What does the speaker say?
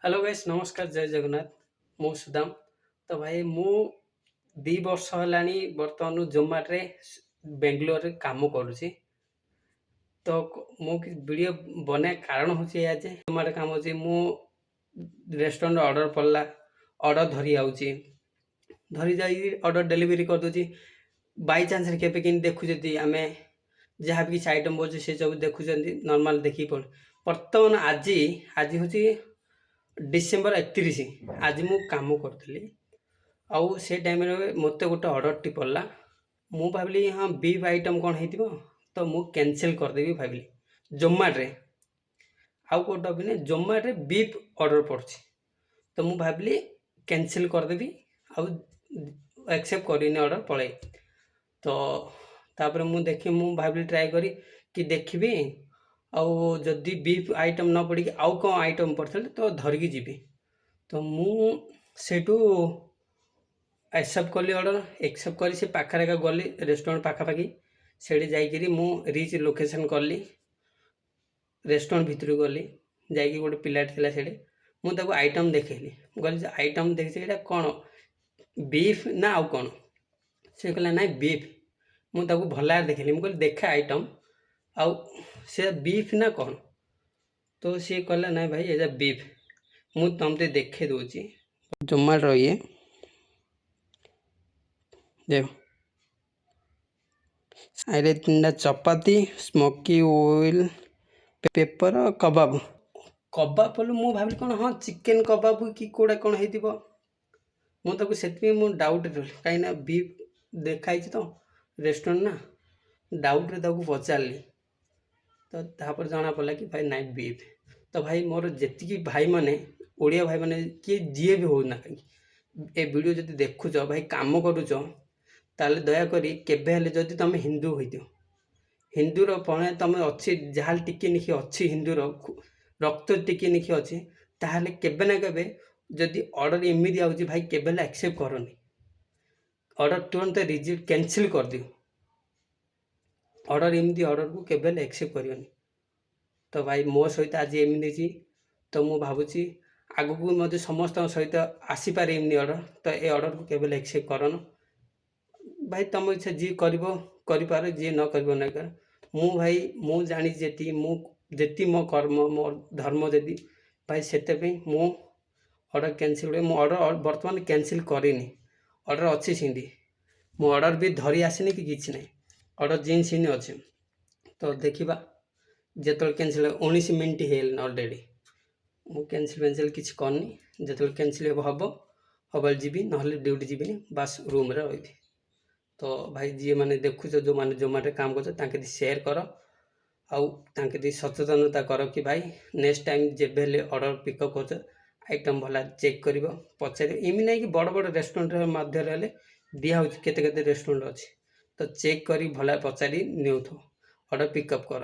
Hello guys नमस्कार जय जगन्नाथ मु सुदाम। तो भाई मु 2 वर्ष हेलानी बर्तमान जोमाटो बेंगलोर रे काम करुची। तो मु वीडियो बने कारण हूँ जे जोमाटो काम होची मु रेस्टोरेंट ऑर्डर पड़ला ऑर्डर धरी आउची धरी जाई ऑर्डर डिलीवरी कर दोची। बाय चांस रे केबे किन देखु जदी आमे जहाँ भी किसी आइटम बोलछे से सब देखु जदी नॉर्मल देखि पड़ वर्तमान आज आज होची डिसेम्बर 31 आज मु काम करथली आउ से टाइम रे मते गोटे ऑर्डर टी पड़ला मु भाबली हाँ बीफ आइटम कौन हेतिबो तो मु कैंसिल कर देबी भाबली जोमाटो रे आउ कोटा बिने जोमाटो रे बीफ ऑर्डर पड़छि तो मु भाबली कैंसिल कर देबी आउ एक्सेप्ट करिने ऑर्डर पळे तो तापर मु देखि मु भाबली ट्राई करी कि देखिबी आउ जदि बीफ आइटम न पड़ी आउ कौन आइटम पड़े तो धरिकी जीवी तो मु सेठू एक्सेप्ट कली ऑर्डर एक्सेप्ट करी से पाखरे का गली रेस्टोरेंट पाखापाखि से जाइकरी मु रिच लोकेशन कली रेस्टोरेंट भितर गली जाइकी गोटे पिलाट थिला सेठे मु ताको आइटम देखैली गली आइटम देखि एटा कोन बीफ ना आउ कोन से कहला ना बीफ मु ताको भला देखैली मु कहली देखा आइटम आउ से बीफ ना कौन तो सी कहला ना भाई एजा बीफ मु तुमते देखे दूची जोमाटो ये देखो आइले 3टा चपाती स्मोकी ऑयल पेपर कबाब कबाब बोले मु भाबली कोन हाँ चिकन कबाब कि कोडा कोन हेतिबो मु ताको सेति मु डाउट रहली काइना बीफ देखाई तो रेस्टोरेंट ना डाउट रे ताको पचारली तो तापर जाना पड़ा कि भाई नाइट बीफ तो भाई मोर जेतिकी भाई माने ओडिया भाई माने किए जीए भी हो ना कहीं ए वीडियो जदि देखुच भाई काम करुच ताले दया करी केबे हेले जदि तुम हिंदू होइदियो हिंदूर पणे तुम अच्छी जहाँ टिके निखी अच्छी हिंदूर रक्त टिके निखी अच्छी ताहले केबे ना केबे जदि ऑर्डर एमिदी आउची भाई केबे एक्सेप्ट करनी ऑर्डर तुरंत रिजेक्ट कैंसिल कर दियो ऑर्डर एमती ऑर्डर को केबे एक्सेप्ट करियोनी तो भाई मो सहित आज एमती तो मु भावुची आगु को मते समस्त सहित आसी पारे एमनी ऑर्डर तो ए ऑर्डर को केबे एक्सेप्ट करन भाई तुम इच्छा जी करिवो करि पारे जी न करिवो न कर मु भाई मु जानि जेती मो कर्म मो धर्म जदी भाई सेते पे मु ऑर्डर कैंसिल मु ऑर्डर वर्तमान कैंसिल करिनी ऑर्डर अच्छी सिंदी मु ऑर्डर भी धरी आसिनी कि किछि नै ऑर्डर जीन्स इन अच्छे तो देखा जो कैंसिल 19 मिनट हेल अलरेडी मु कैंसिल किसी करनी जो कैंसिल हम हम जीवी ना ड्यूटी जीवी बास रूम रे रही तो भाई जी मैंने देखुच जो मैंने जोमाटो काम कर सेयार कर आउ सचेतनता कर कि भाई नेक्स्ट टाइम जब ऑर्डर पिकअप कर आइटम भला चेक कर पचार एमि ना कि बड़ बड़ रेस्टोरेंट मध्य दिया केते रेस्टोरेंट अच्छी तो चेक करी भला पचारि निउथो ऑर्डर पिकअप कर।